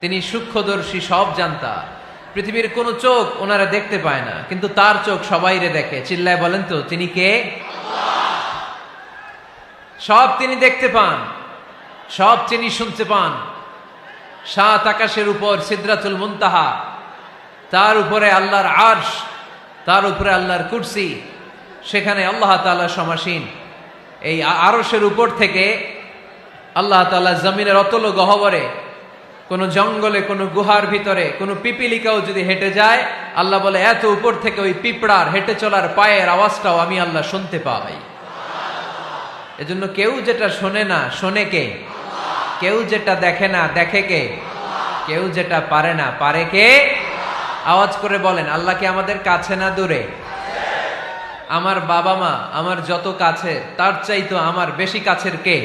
তিনি সূক্ষ্মদর্শী, সব জানতা। পৃথিবীর কোন চোখ ওনারা দেখতে পায় না, কিন্তু তার চোখ সবাইরে দেখে। চিল্লায় বলেন তো তিনি কে? সব তিনি দেখতে পান, সব তিনি শুনতে পান। সাত আকাশের উপর সিদরাতুল মুনতাহা, তার উপরে আল্লাহর আরশ, তার উপরে আল্লাহর কুরসি, সেখানে আল্লাহ তাআলা সমাসীন। এই আরশের উপর থেকে আল্লাহ তাআলা জমিনের অতল গহ্বরে, কোন জঙ্গলে, কোন গুহার ভিতরে কোন পিপিলিকাও যদি হেঁটে যায়, আল্লাহ বলে এত উপর থেকে ওই পিঁপড়ার হেঁটে চলার পায়ের আওয়াজটাও আমি আল্লাহ শুনতে পাই। এজন্য কেউ যেটা শোনে না, শোনে কে? কেউ যেটা দেখে না, দেখে কে? কেউ যেটা পারে না, পারে কে? আওয়াজ করে বলেন, আল্লাহ কি আমাদের কাছে না দূরে? আমার বাবা মা আমার যত কাছে, তার চাইতো আমার বেশি কাছের কে?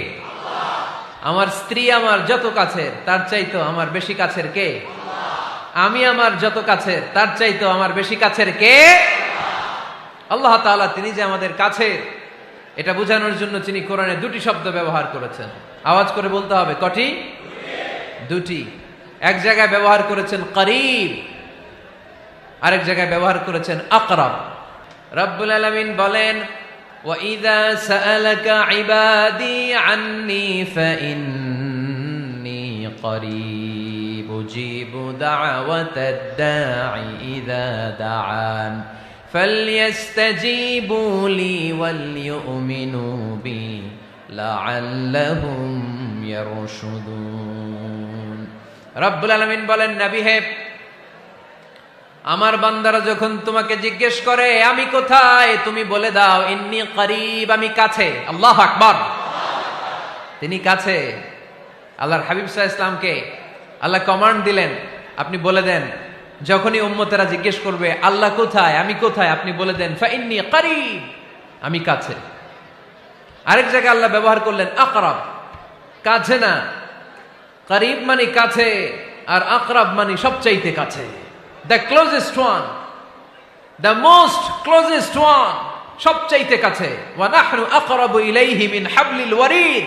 আমার স্ত্রী আমার যত কাছের, তার চাইতো আমার বেশি কাছের কে? আমি আমার যত কাছের, তার চাইতো আমার বেশি কাছের কে? আল্লাহ তাআলা তিনি যে আমাদের কাছে, এটা বোঝানোর জন্য তিনি কোরআনে দুটি শব্দ ব্যবহার করেছেন। আওয়াজ করে বলতে হবে, কটি? দুটি। এক জায়গায় ব্যবহার করেছেন করিব, আরেক জায়গায় ব্যবহার করেছেন আকরাব। রব্বুল আলামিন বলেন, وَإِذَا سَأَلَكَ عِبَادِي عَنِّي فَإِنِّي قَرِيبٌ أُجِيبُ دَعْوَةَ الدَّاعِ إِذَا دَعَانِ فَلْيَسْتَجِيبُوا لِي وَلْيُؤْمِنُوا بِي لَعَلَّهُمْ يَرْشُدُونَ। রব্বুল আলামিন বলেন, নবী হে, আমার বান্দারা যখন তোমাকে জিজ্ঞেস করে আমি কোথায়, তুমি বলে দাও ইন্নী করিব, আমি কাছে। আল্লাহু আকবার। তিনি কাছে। আল্লাহর হাবিব সাল্লাল্লাহু আলাইহি ওয়াসাল্লামকে আল্লাহ কমান্ড দিলেন, আপনি বলে দেন, যখনই উম্মতেরা জিজ্ঞেস করবে আল্লাহ কোথায়, আমি কোথায়, আপনি বলে দেন ফাইন্নী করিব, আমি কাছে। আরেক জায়গায় আল্লাহ ব্যবহার করলেন আকরাব, কাছে না। করিব মানে কাছে, আর আকরাব মানে সবচাইতে কাছে। The closest one, the most closest one, সবচাইতে কাছে। ওয়া নাহনু আকরাবু ইলাইহি মিন হাবলিল ওয়ারিদ।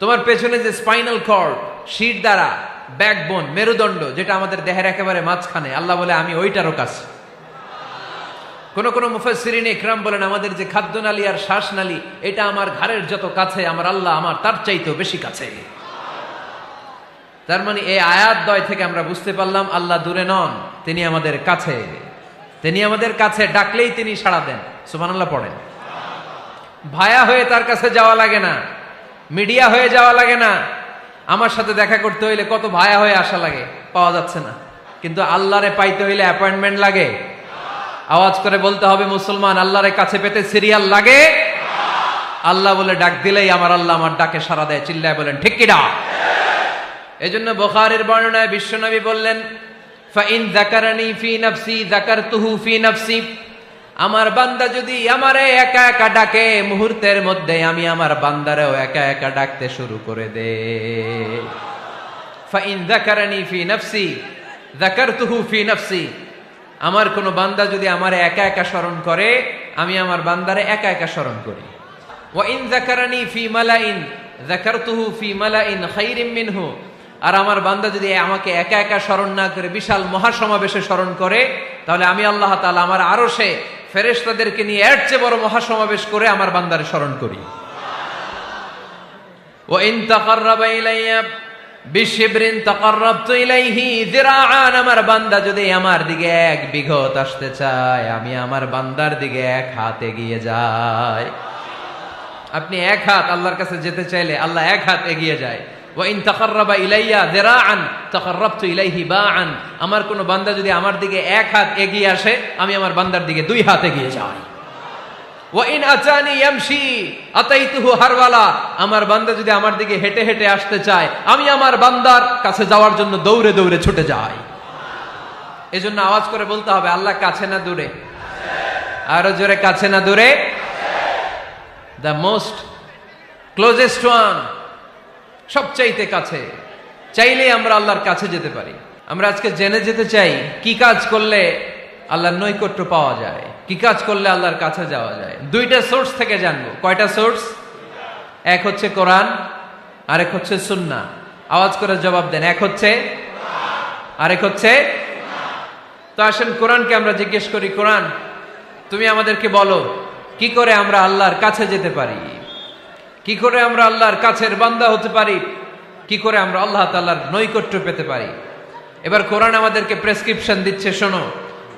তোমার পেছনে যে স্পাইনাল কর্ড, শির দ্বারা, ব্যাকবোন, মেরুদণ্ড, যেটা আমাদের দেহের একেবারে মাঝখানে, আল্লাহ বলে আমি ওইটারও কাছে। কোন কোন মুফাসসিরিন ইকরাম বলেন, আমাদের যে খাদ্যনালী আর শ্বাসনালী, এটা আমার ঘাড়ের যত কাছে, আমার আল্লাহ আমার তার চাইতেও বেশি কাছে। তার মানে এই আয়াত দ্বয় থেকে আমরা বুঝতে পারলাম আল্লাহ দূরে নন, তিনি আমাদের কাছে। তিনি আমাদের কাছে, ডাকলেই তিনি সাড়া দেন। সুবহানাল্লাহ পড়েন। ভায়া হয়ে তার কাছে যাওয়া লাগে না, মিডিয়া হয়ে যাওয়া লাগে না। আমার সাথে দেখা করতে হইলে কত ভায়া হয়ে আসা লাগে, পাওয়া যাচ্ছে না। কিন্তু আল্লাহরে পাইতে হইলে অ্যাপয়েন্টমেন্ট লাগে। আওয়াজ করে বলতে হবে মুসলমান, আল্লাহরে কাছে পেতে সিরিয়াল লাগে। আল্লাহ বলে ডাক দিলেই আমার আল্লাহ আমার ডাকে সাড়া দেয়। চিল্লায় বলেন ঠিক কি না? এজন্য বুখারীর বর্ণনায় বিশ্বনবী বললেন, ফাইন যাকারানি ফি নাফসি যাকারতুহু ফি নাফসি। আমার বান্দা যদি আমারে একা একা ডাকে, মুহূর্তের মধ্যে আমি আমার বান্দারেও একা একা ডাকতে শুরু করে দে। ফাইন যাকারানি ফি নাফসি যাকারতুহু ফি নাফসি। আমার কোন বান্দা যদি আমারে একা একা স্মরণ করে, আমি আমার বান্দারে একা একা স্মরণ করি। ওয়া ইন যাকারানি ফি মালাইন যাকারতুহু ফি মালাইন খায়রিম মিনহু। আর আমার বান্দা যদি আমাকে একা একা স্মরণ না করে বিশাল মহাসমাবেশে স্মরণ করে, তাহলে আমি আল্লাহ তাআলা আমার আরশে ফেরেশতাদেরকে নিয়ে এর চেয়ে বড় মহাসমাবেশ করে আমার বান্দারে স্মরণ করি। ওয়া ইন তাকাররাবা ইলাইয়া বিশিবরিন তাকাররাবতু ইলাইহি যিরাআন। আমার বান্দা যদি আমার দিকে এক বিঘত আসতে চায়, আমি আমার বান্দার দিকে এক হাত এগিয়ে যাই। আপনি এক হাত আল্লাহর কাছে যেতে চাইলে আল্লাহ এক হাত এগিয়ে যায়। ওয়া ইন তাকাররাবা ইলাইয়া যিরাআন তাকাররাবতু ইলাইহি বাআন। আমার কোন বান্দা যদি আমার দিকে এক হাত এগিয়ে আসে, আমি আমার বান্দার দিকে দুই হাত এগিয়ে যাই। ওয়া ইন আতানি ইয়ামশি আতাইতুহু হারওয়ালা। আমার বান্দা যদি আমার দিকে হেঁটে হেঁটে আসতে চায়, আমি আমার বান্দার কাছে যাওয়ার জন্য দৌড়ে দৌড়ে ছুটে যাই। এজন্য আওয়াজ করে বলতে হবে, আল্লাহ কাছে না দূরে? আরো জোরে, কাছে না দূরে? দ্য মোস্ট ক্লোজেস্ট ওয়ান, সবচাইতে কাছে। চাইলেই আমরা আল্লাহর কাছে যেতে পারি। আমরা আজকে জেনে যেতে চাই কি কাজ করলে আল্লাহর নৈকট্য পাওয়া যায়, কি কাজ করলে আল্লাহর কাছে যাওয়া যায়। দুইটা সোর্স থেকে জানবো। কয়টা সোর্স? এক হচ্ছে কোরআন, আরেক হচ্ছে সুন্নাহ। আওয়াজ করে জবাব দেন। এক হচ্ছে, আরেক হচ্ছে। তো আসেন কোরআনকে আমরা জিজ্ঞেস করি, কোরআন তুমি আমাদেরকে বলো কি করে আমরা আল্লাহর কাছে যেতে পারি, কি করে আমরা আল্লাহর কাছের বান্দা হতে পারি, কি করে আমরা আল্লাহ তাআলার নৈকট্য পেতে পারি। এবার কোরআন আমাদেরকে প্রেসক্রিপশন দিচ্ছে, শোনো,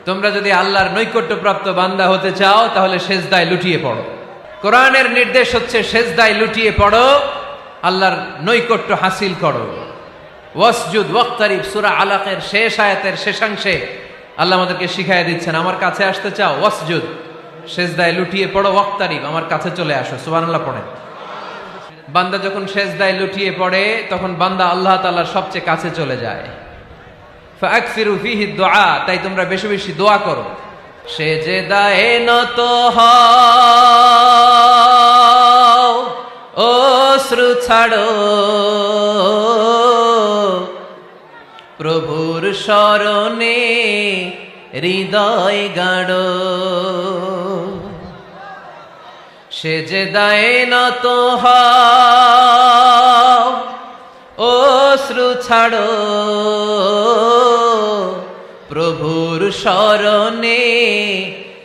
তোমরা যদি আল্লাহর নৈকট্যপ্রাপ্ত বান্দা হতে চাও তাহলে সেজদায় লুটিয়ে পড়ো। কোরআনের নির্দেশ হচ্ছে সেজদায় লুটিয়ে পড়ো, আল্লাহর নৈকট্য হাসিল করো। ওয়াসজুদ ওয়াক্তারিব, সূরা আলাকের শেষ আয়াতের শেষাংশে আল্লাহ আমাদেরকে শিখাইয়া দিচ্ছেন, আমার কাছে আসতে চাও, ওয়াসজুদ, সেজদায় লুটিয়ে পড়ো, ওয়াক্তারিব, আমার কাছে চলে আসো। সুবহানাল্লাহ পড়েন। বান্দা যখন সেজদায় লুটিয়ে পড়ে তখন বান্দা আল্লাহ তাআলার সবচেয়ে কাছে চলে যায়। ফাকসিরু ফিহি দুআ, তাই তোমরা বেশি বেশি দোয়া করো। সেজদায়ে নত হও, অশ্রু ছাড়ো, প্রভুর শরণে হৃদয় গাড়ো। সেজদায়ে নত হও, অশ্রু ছাড়ো, প্রভুর শরণে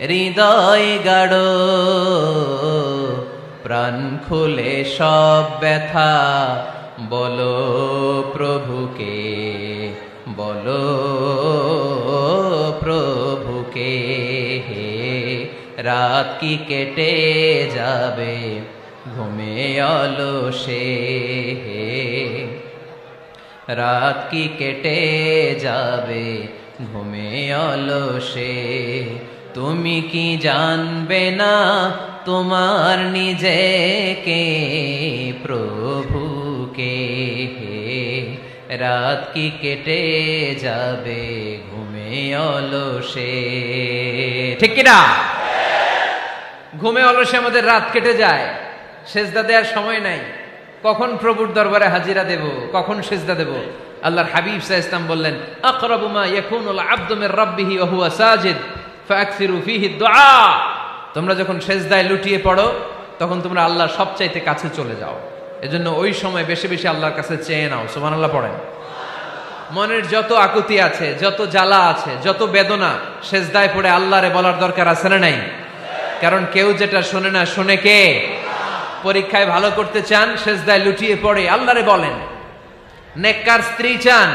হৃদয় গাড়ো। প্রাণ খুলে সব ব্যথা বলো প্রভুকে, বলো প্রভুকে। রাত কি কেটে যাবে ঘুমে অলসে, রাত কি কেটে যাবে ঘুমে অলসে। তুমি কি জানবে না তোমার নিজেকে, প্রভুকে। রাত কি কেটে যাবে ঘুমে অলসে। ঠিক কিনা? ঘুমে অলসে আমাদের রাত কেটে যায়, সেজদা দেওয়ার সময় নাই। কখন প্রভুর দরবারে হাজিরা দেব, কখন সেজদা দেব? আল্লাহর হাবিব সাল্লাল্লাহু আলাইহি ওয়াসাল্লাম বললেন, আকরাবু মা ইয়াকুনুল আবদু মির রাব্বিহি ওয়া হুয়া সাজিদ ফাকসিরু ফিহি দুআ। তোমরা যখন সেজদায় লুটিয়ে পড়ো তখন তোমরা আল্লাহর সবচাইতে কাছে চলে যাও। এজন্য ওই সময় বেশি বেশি আল্লাহর কাছে চেয়ে নাও। সুবহানাল্লাহ পড়েন। মনের যত আকুতি আছে, যত জ্বালা আছে, যত বেদনা, সেজদায় পড়ে আল্লাহরে বলার দরকার আছে না নাই? কারণ কেউ যেটা শোনে না, শোনে কে? পরীক্ষায় ভালো করতে চান, সেজদায় লুটিয়ে পড়ে আল্লাহরে বলেন। নেককার স্ত্রী চান,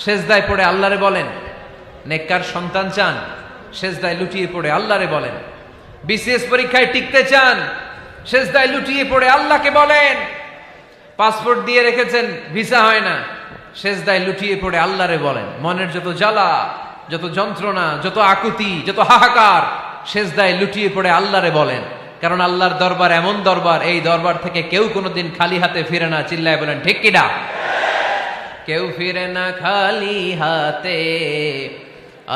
সেজদায় পড়ে আল্লাহরে বলেন। নেককার সন্তান চান, সেজদায় লুটিয়ে পড়ে আল্লাহরে বলেন। বিসিএস পরীক্ষায় টিকতে চান, সেজদায় লুটিয়ে পড়ে আল্লাহকে বলেন। পাসপোর্ট দিয়ে রেখেছেন, ভিসা হয় না, সেজদায় লুটিয়ে পড়ে আল্লাহরে বলেন। মনের যত জ্বালা, যত যন্ত্রণা, যত আকুতি, যত হাহাকার, সেজদায় লুটিয়ে পড়ে আল্লাহরে বলেন। কারণ আল্লাহর দরবার এমন দরবার, এই দরবার থেকে কেউ কোনোদিন খালি হাতে ফিরে না। চিল্লায় বলেন ঠিক কিনা? কেউ ফিরে না খালি হাতে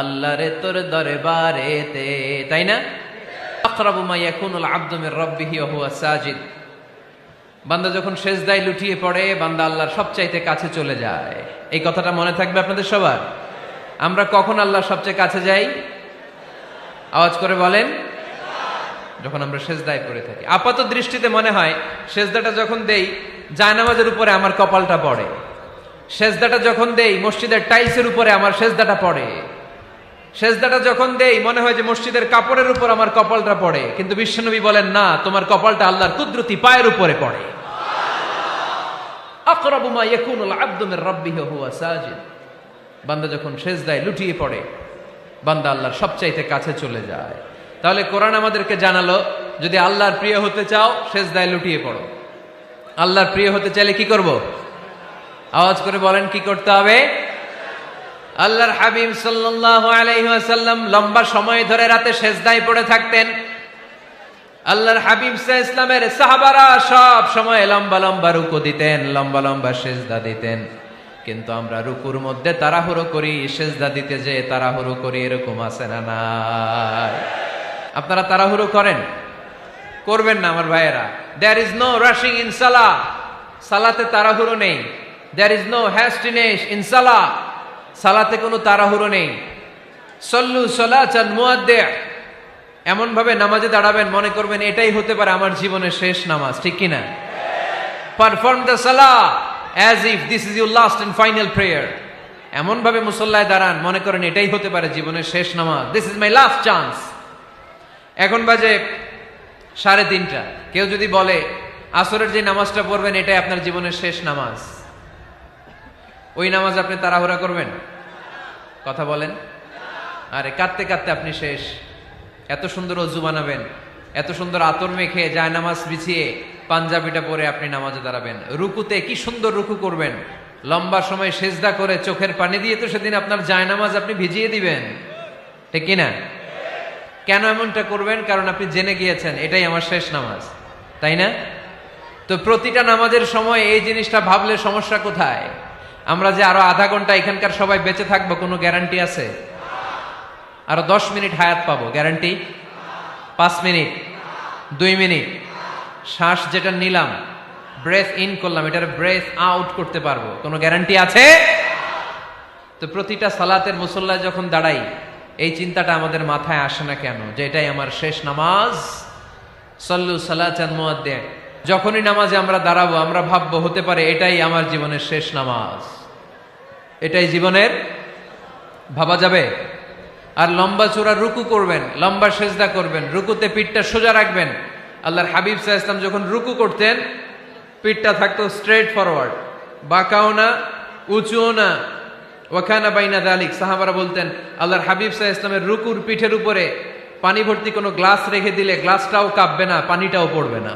আল্লাহরে তোর দরবারেতে, তাই না? আকরাবু মা ইয়াকুনুল আবদু মির রাব্বিহি ওয়া হুয়া সাজিদ। বান্দা যখন সেজদায় লুটিয়ে পড়ে, বান্দা আল্লাহর সবচাইতে কাছে চলে যায়। এই কথাটা মনে থাকবে আপনাদের সবার। আমরা কখন আল্লাহর সবচেয়ে কাছে যাই? আওয়াজ করে বলেন। যখন আমরা সেজদায় পড়ে থাকি। আপাত দৃষ্টিতে মনে হয় সেজদাটা যখন দেই জায়নামাজের উপরে আমার কপালটা পড়ে, সেজদাটা যখন দেই মসজিদের টাইলসের উপরে আমার সেজদাটা পড়ে, সেজদাটা যখন দেই মনে হয় যে মসজিদের কাপড়ের উপর আমার কপালটা পড়ে। কিন্তু বিশ্বনবী বলেন, না, তোমার কপালটা আল্লাহর কুদরতি পায়ের উপরে পড়ে। আকরাবু মা ইয়াকুনুল আবদু মির রাব্বিহি ওয়া হুয়া সাজিদ। বান্দা যখন সেজদায় লুটিয়ে পড়ে, বান্দা আল্লাহর সবচাইতে কাছে চলে যায়। তাহলে কোরআন আমাদেরকে জানালো, যদি আল্লাহর প্রিয় হতে চাও সেজদায় লুটিয়ে পড়ো। আল্লাহর প্রিয় হতে চাইলে কি করব? আওয়াজ করে বলেন, কি করতে হবে? আল্লাহর হাবিব সাল্লাল্লাহু আলাইহি ওয়াসাল্লাম লম্বা সময় ধরে রাতে সেজদায় পড়ে থাকতেন। আল্লাহর হাবিব সাল্লাল্লাহু আলাইহি ওয়াসাল্লামের সাহাবারা সব সময় লম্বা লম্বা রুকু দিতেন, লম্বা লম্বা সেজদা দিতেন। কিন্তু আমরা রুকুর মধ্যে তাড়াহুড়ো করি, সেজদা দিতে যে তাড়াহুড়ো করি, এরকম আছে না নাই? আপনারা তাড়াহুড়ো করেন? করবেন না আমার ভাইয়েরা। There is no rushing in সালাহ। সালাতে তাড়াহুড়ো নেই। There is no hastiness in সালাহ। সালাতে কোনো তাড়াহুড়ো নেই। সল্লু সালাতান মুআদ্দি'। এমন ভাবে নামাজে দাঁড়াবেন মনে করবেন এটাই হতে পারে আমার জীবনের শেষ নামাজ, ঠিক কিনা? পারফর্ম দ্য সালাহ as if this is your last and final prayer. এমন ভাবে মুসল্লায় দাঁড়ান মনে করেন এটাই হতে পারে জীবনের শেষ নামাজ, this is my last chance. এখন বাজে 3:30। কেউ যদি বলে আসরের যে নামাজটা পড়বেন এটাই আপনার জীবনের শেষ নামাজ, ওই নামাজ আপনি তাড়াহুড়া করবেন? কথা বলেন। আরে কাঁদতে কাঁদতে আপনি শেষ। এত সুন্দর অজু বানাবেন, এত সুন্দর আতর মেখে যায় নামাজ বিছিয়ে পাঞ্জাবিটা পরে আপনি নামাজে দাঁড়াবেন। রুকুতে কি সুন্দর রুকু করবেন, লম্বা সময় সেজদা করে চোখের পানি দিয়ে তো সেদিন আপনার যায় নামাজ আপনি ভিজিয়ে দিবেন, ঠিক কিনা? কেন এমনটা করবেন? কারণ আপনি জেনে গিয়েছেন এটাই আমার শেষ নামাজ, তাই না? তো প্রতিটা নামাজের সময় এই জিনিসটা ভাবলে সমস্যা কোথায়? আমরা যে আরো আধা ঘন্টা এখানকার সবাই বেঁচে থাকবো কোনো গ্যারান্টি আছে? আরো 10 মিনিট হায়াত পাবো, গ্যারান্টি? 5 মিনিট, 2 মিনিট, শ্বাস যেটা নিলাম, ব্রেথ ইন করলাম, এটার ব্রেথ আউট করতে পারবো, কোনো গ্যারান্টি আছে? তো প্রতিটা সালাতের মুসল্লায় যখন দাঁড়াই এই চিন্তাটা আমাদের মাথায় আসে না কেন যে এটাই আমার শেষ নামাজ? সল্লু সালাতান মুআদ্দিন। যখনই নামাজে আমরা দাঁড়াবো আমরা ভাববো হতে পারে এটাই আমার জীবনের শেষ নামাজ, এটাই জীবনের, ভাবা যাবে? আর লম্বা চূড়া রুকু করবেন, লম্বা সেজদা করবেন, রুকুতে পিঠটা সোজা রাখবেন। আল্লাহর হাবিব সাল্লাল্লাহু আলাইহি ওয়াসাল্লাম যখন রুকু করতেন পিঠটা থাকতো স্ট্রেট ফরওয়ার্ড, বাঁকাও না উঁচুও না, ওয়াকানা বাইনা যালিক। সাহাবারা বলতেন আল্লাহর হাবিব সাল্লাল্লাহু আলাইহি ওয়াসাল্লামের রুকুর পিঠের উপরে পানি ভর্তি কোনো গ্লাস রেখে দিলে গ্লাসটাও কাঁপবে না, পানিটাও পড়বে না।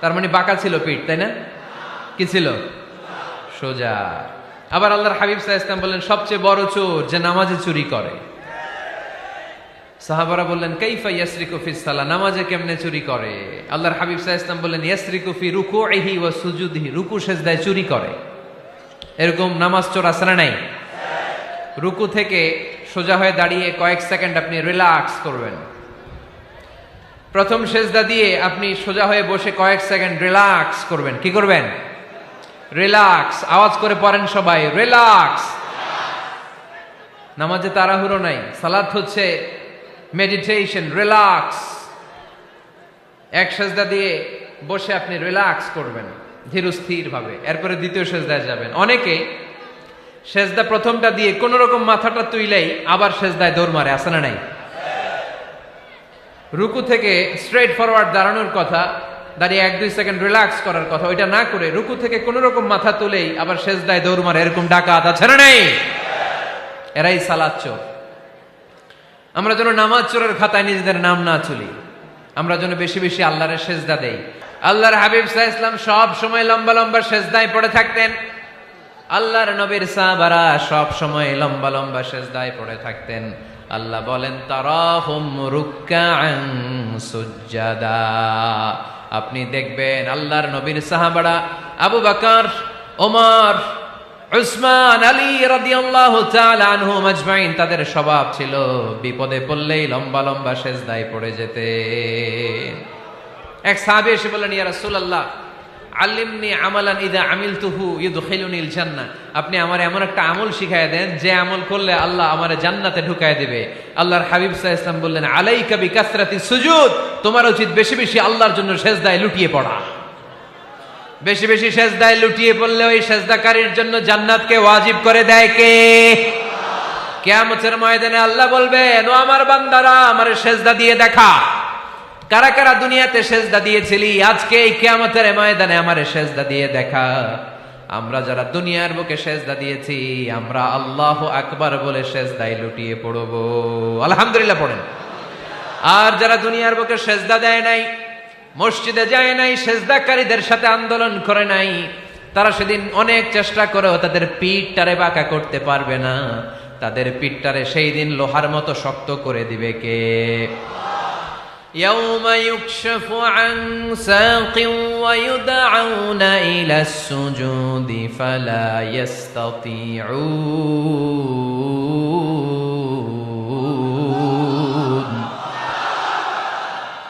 তার মানে বাঁকা ছিল পিঠ, তাই না? কি ছিল? সোজা। আবার আল্লাহর হাবিব সাল্লাল্লাহু আলাইহি ওয়াসাল্লাম বললেন সবচেয়ে বড় চোর যে নামাজে চুরি করে। সাহাবারা বললেন কাইফা ইয়াসরিকু ফিস সালাহ, নামাজে কেমনে চুরি করে? আল্লাহর হাবিব সাল্লাল্লাহু আলাইহি ওয়াসাল্লাম বললেন ইয়াসরিকু ফি রুকুইহি ওয়া সুজুদিহি, রুকু সেজদায় চুরি করে। এরকম নামাজ চোর আছে না নাই? রুকু থেকে সোজা হয়ে দাঁড়িয়ে কয়েক সেকেন্ড আপনি রিল্যাক্স করবেন। প্রথম সেজদা দিয়ে আপনি সোজা হয়ে বসে কয়েক সেকেন্ড রিল্যাক্স করবেন। কি করবেন? রিল্যাক্স। আওয়াজ করে পড়েন সবাই, রিল্যাক্স। নামাজে তাড়াহুড়ো নাই, সালাত হচ্ছে মেডিটেশন, রিল্যাক্স। এক সেজদা দিয়ে বসে আপনি রিল্যাক্স করবেন ধীরস্থির ভাবে, এরপরে দ্বিতীয় সেজদায় যাবেন। অনেকে সেজদা প্রথমটা দিয়ে কোন রকম মাথাটা তুইলেই আবার সেজদায় দৌড় মারে, আছে না নাই? রুকু থেকে স্ট্রেট ফরওয়ার্ড দাঁড়ানোর কথা, দাঁড়িয়ে 1-2 সেকেন্ড রিল্যাক্স করার কথা, ওইটা না করে রুকু থেকে কোন রকম মাথা তুলেই আবার সেজদায় দৌড় মারে, এরকম ডাকাত আছে না নাই? এরাই সালাত চোর। আমরা যেন নামাজ চোরের খাতায় নিজেদের নাম না তুলি, আমরা যেন বেশি বেশি আল্লাহর সেজদা দেই। আল্লাহর হাবিব সাল্লাল্লাহু আলাইহি ওয়াসাল্লাম সব সময় লম্বা লম্বা সেজদায় পড়ে থাকতেন। আল্লাহর নবীর সাহাবারা সব সময় লম্বা লম্বা সেজদায় পড়ে থাকতেন। আল্লাহ বলেন তারাহুম রুকআন সুজদা। আপনি দেখবেন আল্লাহর নবীর সাহাবারা আবু বকর, ওমর, উসমান, আলী রাদিয়াল্লাহু তাআলা আনহুম আজমাইন, তাদের স্বভাব ছিল বিপদে পড়লেই লম্বা লম্বা সেজদায় পড়ে যেতেন। এক সাহাবী এসে বললেন ইয়া রাসূলুল্লাহ আল্লিমনি আমালান ইযা আমিলতুহু ইউদখিলুনিল জান্নাহ, আপনি আমার এমন একটা আমল শিখায় দেন যে আমল করলে আল্লাহ আমারে জান্নাতে ঢুকায় দিবে। আল্লাহর হাবিব সাল্লাল্লাহু আলাইহি ওয়াসাল্লাম বললেন আলাইকা বিকাসরাতিস সুজুদ, তোমার উচিত বেশি বেশি আল্লাহর জন্য সেজদায় লুটিয়ে পড়া। বেশি বেশি সেজদায় লুটিয়ে পড়লে ওই সেজদাকারীর জন্য জান্নাতকে ওয়াজিব করে দেয় কে? কিয়ামতের ময়দানে আল্লাহ বলবেন ও আমার বান্দারা আমারে সেজদা দিয়ে দেখা, কারা কারা দুনিয়াতে সেজদা দিয়েছিলি, আজকে এই কিয়ামতের ময়দানে আমারে সেজদা দিয়ে দেখা। আমরা যারা দুনিয়ার বুকে সেজদা দিয়েছি আমরা আল্লাহু আকবার বলে সেজদায় লুটিয়ে পড়ব, আলহামদুলিল্লাহ পড়েন। আর যারা দুনিয়ার বুকে সেজদা দেয় নাই, মসজিদে যায় নাই, সেজদাকারীদের সাথে আন্দোলন করে নাই, তারা সেদিন অনেক চেষ্টা করেও তাদের পিঠটারে বাঁকা করতে পারবে না। তাদের পিঠটারে সেই দিন লোহার মতো শক্ত করে দিবে কে? يوم يكشف عن ساق ويدعون إلى السجود فلا يستطيعون।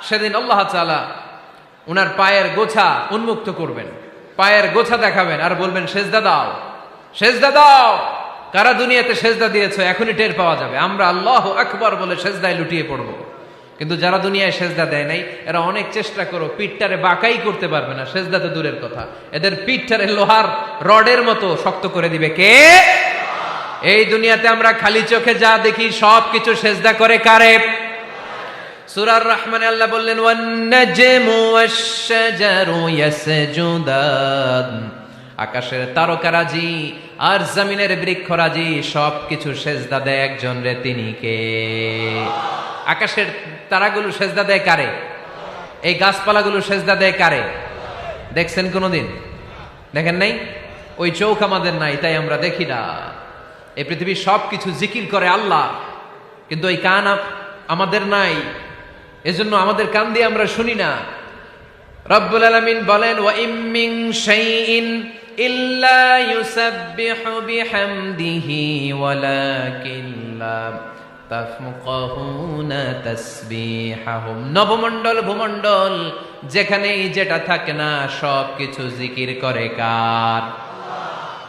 সেদিন আল্লাহ তাআলা উনার পায়ের গোছা উন্মুক্ত করবেন, পায়ের গোছা দেখাবেন আর বলবেন সেজদা দাও, সেজদা দাও। কারা দুনিয়াতে সেজদা দিয়েছো এখনই টের পাওয়া যাবে। আমরা আল্লাহু আকবার বলে সেজদায় লুটিয়ে পড়ব। কিন্তু যারা দুনিয়ায় সেজদা দেয় নাই এরা অনেক চেষ্টা করো পিঠটারে বাঁকাই করতে পারবে না, সেজদা তো দূরের কথা, এদের পিঠটারে লোহার রডের মতো শক্ত করে দিবে কে? এই দুনিয়াতে আমরা খালি চোখে যা দেখি সব কিছু সেজদা করে কারে? সূরার রহমানে আল্লাহ বললেন ওয়ান নাজমু ওয়াশ-শাজারু ইয়াসজুদান, আকাশের তারকারাজি আর জমিনের বৃক্ষরাজি সব কিছু সেজদা দেয় একজন রে, তিনি কে? আকাশের তারাগুলো সেজদা দেয় কারে? এই গাছপালাগুলো সেজদা দেয় কারে? দেখছেন কোনদিন? দেখেন নাই? ওই চোখ আমাদের নাই, তাই আমরা দেখি না। এই পৃথিবীর সব কিছু জিকির করে আল্লাহ, কিন্তু ওই কান আমাদের নাই, এজন্য আমাদের কান দিয়ে আমরা শুনি না। রব্বুল আলামিন বলেন ওয়া ইম মিন শাইইন ইল্লা ইউসাব্বিহু বিহামদিহি ওয়ালাকিন লা তাফকাহুনা তাসবিহাহুম। নবমণ্ডল ভূমণ্ডল যেখানেই যেটা থাকে না সব কিছু জিকির করে কার?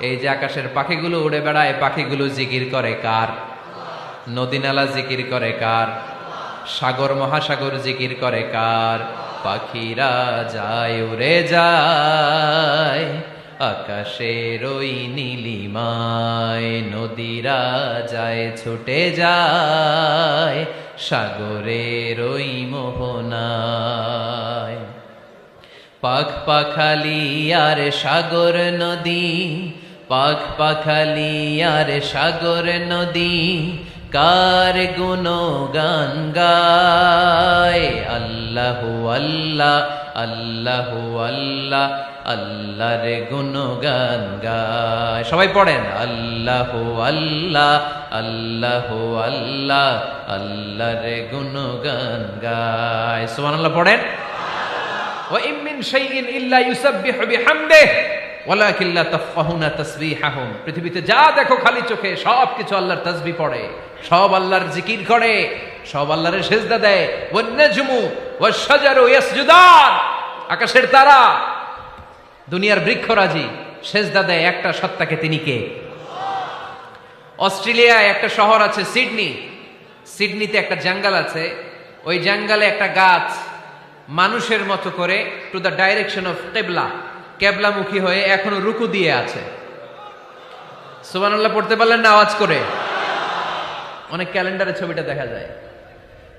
এই যে আকাশের পাখিগুলো উড়ে বেড়ায়, পাখিগুলো জিকির করে কার? নদী নালা জিকির করে কার? সাগর মহাসাগর জিকির করে কার? পাখিরা যায় উড়ে যায় আকাশের ওই নীলিমায়, নদীরা যায় ছুটে যায় সাগরের ওই মোহনায়। পাখ পাখালি আর সাগর নদী, পাখ পাখালি আর সাগর নদী কার গুণগান গায়? আল্লাহু আল্লাহ আল্লাহু আল্লাহ আল্লাহর গুণগান গায়। সবাই পড়েন আল্লাহু আল্লাহ আল্লাহু আল্লাহ আল্লাহর গুণগান গায়। সুবহানাল্লাহ পড়েন। ওয়া ইম মিন শাইইন ইল্লা ইউসাব্বিহু বিহামদিহি ওয়ালাকিন লা তাফকাহুনা তাসবিহাহুম। পৃথিবীতে যা দেখো খালি চোখে সব কিছু আল্লাহর তাসবিহ পড়ে, সব আল্লাহর জিকির করে, সব আল্লাহর সেজদা দেয়। ওয়ান নাজমু ওয়াশ-শাজারু ইয়াসজুদান, আকাশের তারা দুনিয়ার বৃক্ষরাজি সেজদা দেয় একটা সত্তাকে, তিনি কে? অস্ট্রেলিয়ায় একটা শহর আছে সিডনি, সিডনিতে একটা জঙ্গল আছে, ওই জঙ্গলে একটা গাছ মানুষের মতো করে টু দ্য ডাইরেকশন অফ কিবলা, কেবলামুখী হয়ে এখনো রুকু দিয়ে আছে। সুবহানাল্লাহ পড়তে পারলেন না আওয়াজ করে? অনেক ক্যালেন্ডারে ছবিটা দেখা যায়,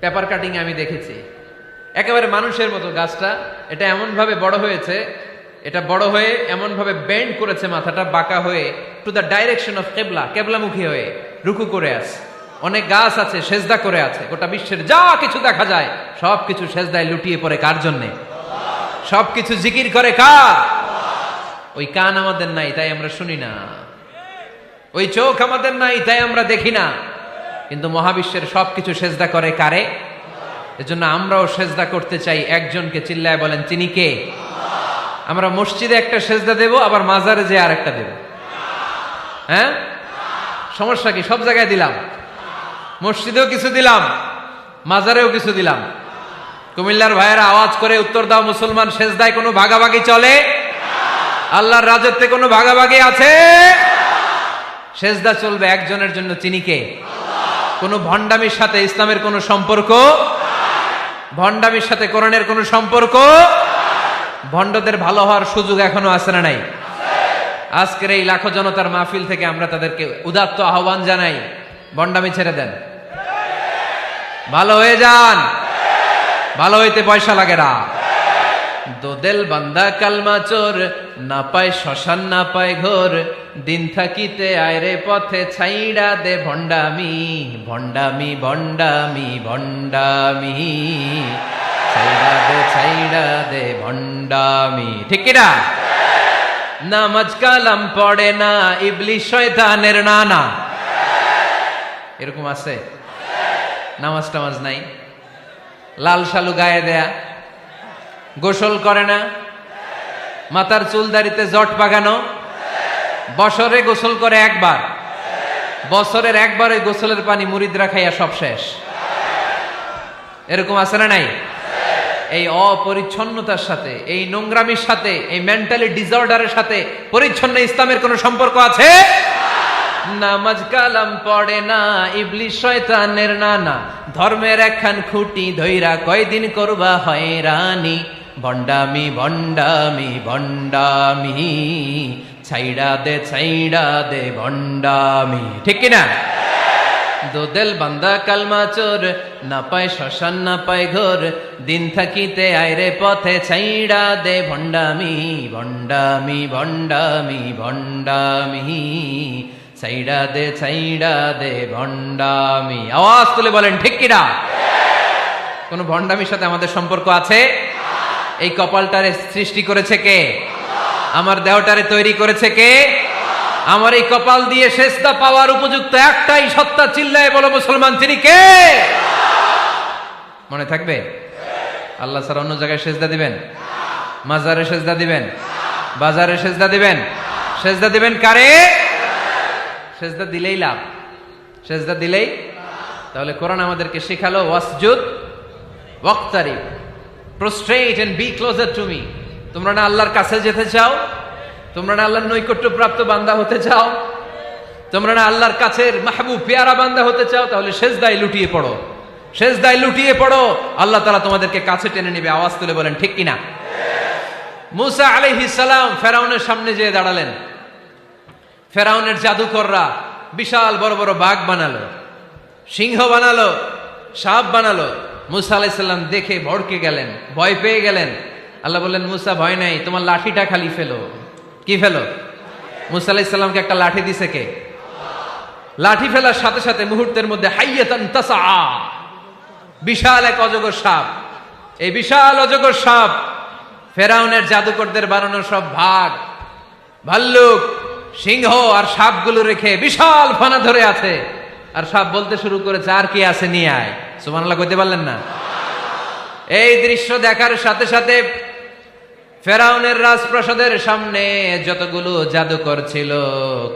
পেপার কাটিং আমি দেখেছি। একেবারে মানুষের মতো গাছটা, এটা এমন ভাবে বড় হয়েছে, এটা বড় হয়ে এমন ভাবে বেন্ড করেছে, মাথাটা বাঁকা হয়ে টু দ্য ডাইরেকশন অফ কিবলা, কেবলামুখী হয়ে রুকু করে আছে। অনেক গাছ আছে সেজদা করে আছে। গোটা বিশ্বের যা কিছু দেখা যায় সব কিছু সেজদায় লুটিয়ে পড়ে কার জন্যে? সব কিছু জিকির করে কার? ওই কান আমাদের নাই, তাই আমরা শুনি না। ওই চোখ আমাদের নাই, তাই আমরা দেখি না। কিন্তু মহাবিশ্বের সবকিছু সেজদা করে কারে? এজন্য আমরাও সেজদা করতে চাই একজনকে। চিল্লায় বলেন তিনি কে? আমরা মসজিদে একটা সেজদা দেব, আবার মাজারে যে আরেকটা দেব। হ্যাঁ, সমস্যা কি? সব জায়গায় দিলাম, মসজিদেও কিছু দিলাম, মাজারেও কিছু দিলাম। কুমিল্লার ভাইয়েরা আওয়াজ করে উত্তর দাও, মুসলমান সেজদায় কোনো ভাগাভাগি চলে? আল্লাহর রাজত্বে কোনো ভাগাভাগি আছে? সেজদা চলবে একজনের জন্য, তিনি কে? কোন ভণ্ডামির সাথে ইসলামের কোন সম্পর্ক? ভণ্ডামির সাথে কোরআনের কোন সম্পর্ক? ভণ্ডদের ভালো হওয়ার সুযোগ এখনো আছে না নাই? আজকের এই লাখো জনতার মাহফিল থেকে আমরা তাদেরকে উদাত্ত আহ্বান জানাই, ভণ্ডামি ছেড়ে দেন, ভালো হয়ে যান। ভালো হইতে পয়সা লাগে না। দোদেল বান্দা কালমা চোর, না পায় শ্মশান না পায় ঘোর, দিন থাকিতে আয়রে পথে ছাইড়া দে ভণ্ডামি, ভণ্ডামি ভণ্ডামি ভণ্ডামি, ছাইড়া দে ভণ্ডামি। ঠিক কিনা? নামাজ কালাম পড়ে না, ইবলিশ শয়তানের নানা। এরকম আছে? নামাজ টামাজ নাই, লাল শালু গায়ে দেয়া, গোসল করে না, মাথার চুল দাড়িতে জট পাকানো, বছরে গোসল করে একবার, বছরের একবার ওই গোসলের পানি মুরিদরা খাইয়া সব শেষ। এরকম আছে না নাই? এই অপরিচ্ছন্নতার সাথে, এই নোংরামির সাথে, এই মেন্টালি ডিসঅর্ডারের সাথে পরিচ্ছন্ন ইসলামের কোন সম্পর্ক আছে? নামাজ কালাম পড়ে না, ইবলিস শয়তানের নানা, ধর্মের একখান খুঁটি ধইরা কয়দিন করবা হয়রানি, ভণ্ডামি ভণ্ডামি ভণ্ডামি, ছাইড়া দে ভণ্ডামি। ঠিক কিনা? দোদেল বান্দা কালমা চোর, না পায় শ্মশান না পায় ঘোর, দিন থাকিতে আইরে পথে ছাইড়া দে ভণ্ডামি ভণ্ডামি ভণ্ডামি ভণ্ডামি, ছাইড়া দে ভণ্ডামি। আওয়াজ তুলে বলেন ঠিক কিনা? কোন ভণ্ডামির সাথে আমাদের সম্পর্ক আছে? এই কপালটারে সৃষ্টি করেছে কে? আমার দেহটারে তৈরি করেছে কে? আমার এই কপাল দিয়ে সেজদা পাওয়ার উপযুক্ত একটাই সত্তা, চিল্লায় বলো মুসলমান, তিনি কে? মনে থাকবে? আল্লাহ ছাড়া অন্য জায়গায় সেজদা দিবেন? মাজারে সেজদা দিবেন? বাজারে সেজদা দিবেন? সেজদা দিবেন কারে? সেজদা দিলেই লাভ, সেজদা দিলেই। তাহলে কোরআন আমাদেরকে শেখালো ওয়াসজুদ ওয়াক্তারিব, prostrate and be closer to me. তোমরা না আল্লাহর কাছে যেতে চাও? তোমরা না আল্লাহর নৈকট্য প্রাপ্ত বান্দা হতে চাও? তোমরা না আল্লাহর কাছের মাহবুব পেয়ারা বান্দা হতে চাও? তাহলে সেজদায় লুটিয়ে পড়ো, সেজদায় লুটিয়ে পড়ো, আল্লাহ তাআলা তোমাদেরকে কাছে টেনে নেবে। আওয়াজ তুলে বলেন ঠিক কিনা? মুসা আলাইহিস সালাম ফেরাউনের সামনে যেয়ে দাঁড়ালেন। ফেরাউনের জাদুকররা বিশাল বড় বড় বাঘ বানালো, সিংহ বানালো, সাপ বানালো। মুসা আলাইহিস সালাম দেখে ভড়কে গেলেন, ভয় পেয়ে গেলেন। আল্লাহ বললেন, মুসা ভয় নাই, তোমার লাঠিটা খালি ফেলো। কি ফেলো? মুসা আলাইহিস সালামকে একটা লাঠি দিছে কে? লাঠি ফেলার সাথে সাথে মুহূর্তের মধ্যে হাইয়াতান তাসআ, বিশাল এক অজগর সাপ। এই বিশাল অজগর সাপ ফেরাউনের জাদুকরদের বানানো সব ভাগ, ভাল্লুক, সিংহ আর সাপগুলো রেখে বিশাল ফানা ধরে আছে। আর সাপ বলতে শুরু করেছে, আর কি আছে নিয়ে আয়। সুবহানাল্লাহ কইতে পারলেন না? এই দৃশ্য দেখার সাথে সাথে ফেরাউনের রাজপ্রাসাদের সামনে যতগুলো জাদুকর ছিল,